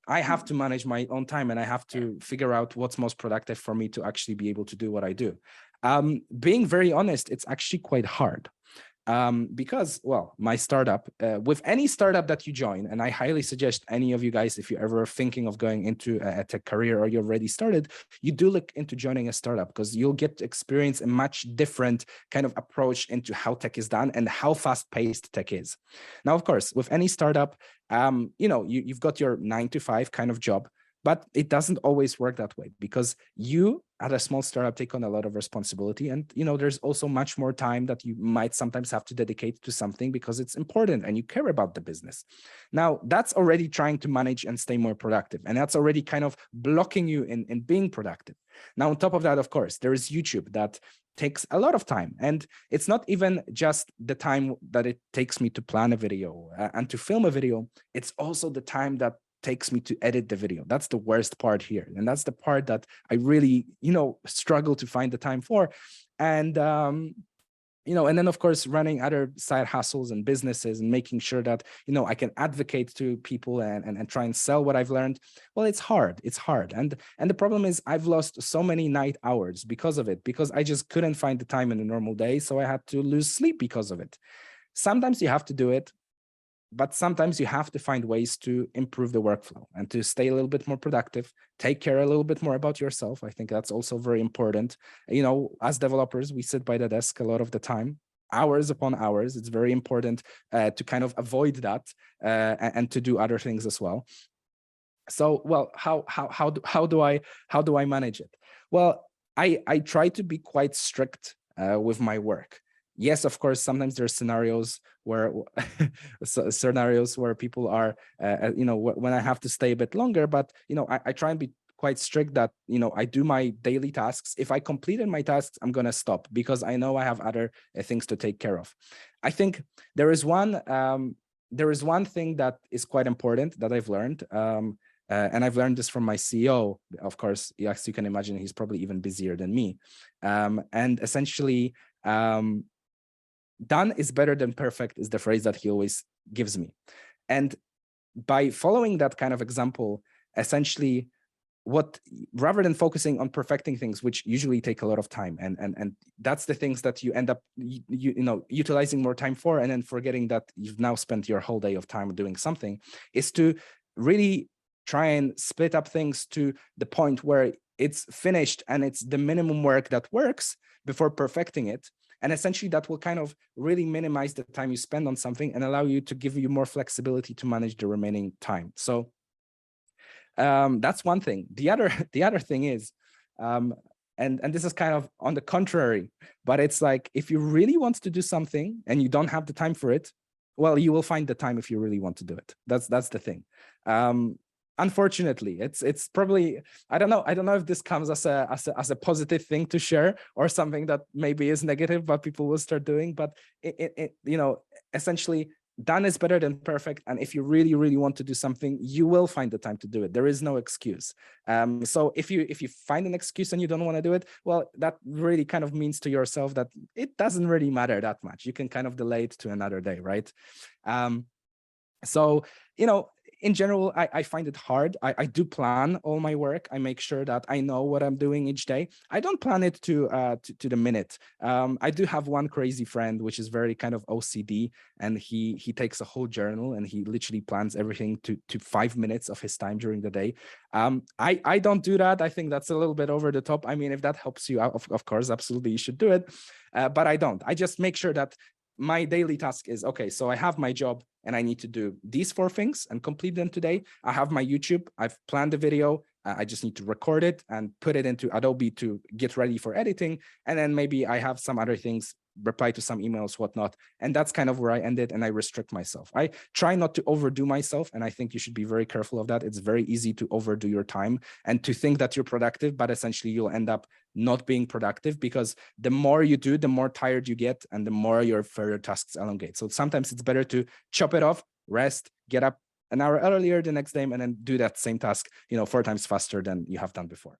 I have to manage my own time, and I have to figure out what's most productive for me to actually be able to do what I do. Being very honest, it's actually quite hard. Because, well, my startup, with any startup that you join, and I highly suggest any of you guys, if you're ever thinking of going into a tech career or you already started, you do look into joining a startup, because you'll get to experience a much different kind of approach into how tech is done and how fast-paced tech is. Now, of course, with any startup, you've got your 9-to-5 kind of job, but it doesn't always work that way, because you at a small startup take on a lot of responsibility. And, there's also much more time that you might sometimes have to dedicate to something because it's important and you care about the business. Now, that's already trying to manage and stay more productive. And that's already kind of blocking you in being productive. Now, on top of that, of course, there is YouTube that takes a lot of time. And it's not even just the time that it takes me to plan a video and to film a video. It's also the time that takes me to edit the video. That's the worst part here. And that's the part that I really, struggle to find the time for. And, and then, of course, running other side hustles and businesses and making sure that, I can advocate to people and try and sell what I've learned. Well, it's hard. It's hard. And the problem is I've lost so many night hours because of it, because I just couldn't find the time in a normal day. So I had to lose sleep because of it. Sometimes you have to do it, but sometimes you have to find ways to improve the workflow and to stay a little bit more productive, take care a little bit more about yourself. I think that's also very important. As developers, we sit by the desk a lot of the time, hours upon hours. It's very important to kind of avoid that and to do other things as well. So, well, how do I manage it? Well, I try to be quite strict with my work. Yes, of course, sometimes there are scenarios where people are, when I have to stay a bit longer, but, I try and be quite strict that, I do my daily tasks. If I completed my tasks, I'm going to stop, because I know I have other things to take care of. I think there is one thing that is quite important that I've learned. And I've learned this from my CEO. Of course, yes, you can imagine he's probably even busier than me. And essentially, done is better than perfect is the phrase that he always gives me. And by following that kind of example, essentially, rather than focusing on perfecting things, which usually take a lot of time, and that's the things that you end up utilizing more time for, and then forgetting that you've now spent your whole day of time doing something, is to really try and split up things to the point where it's finished and it's the minimum work that works before perfecting it. And essentially that will kind of really minimize the time you spend on something and allow you to give you more flexibility to manage the remaining time. So that's one thing. The other thing is, and this is kind of on the contrary, but it's like, if you really want to do something and you don't have the time for it, well, you will find the time if you really want to do it. That's the thing. Unfortunately, it's probably, I don't know if this comes as a positive thing to share, or something that maybe is negative but people will start doing, but essentially, done is better than perfect. And if you really, really want to do something, you will find the time to do it. There is no excuse. So if you find an excuse and you don't want to do it, well, that really kind of means to yourself that it doesn't really matter that much. You can kind of delay it to another day, right? So, in general, I find it hard. I do plan all my work. I make sure that I know what I'm doing each day. I don't plan it to the minute. I do have one crazy friend, which is very kind of OCD, and he takes a whole journal and he literally plans everything to 5 minutes of his time during the day. I don't do that. I think that's a little bit over the top. I mean, if that helps you out, of course, absolutely, you should do it. But I don't. I just make sure that my daily task is, okay, so I have my job and I need to do these 4 things and complete them today. I have my YouTube, I've planned the video, I just need to record it and put it into Adobe to get ready for editing. And then maybe I have some other things, reply to some emails, whatnot. And that's kind of where I end it, and I restrict myself. I try not to overdo myself, and I think you should be very careful of that. It's very easy to overdo your time and to think that you're productive, but essentially you'll end up not being productive, because the more you do, the more tired you get and the more your further tasks elongate. So sometimes it's better to chop it off, rest, get up an hour earlier the next day, and then do that same task, 4 times faster than you have done before.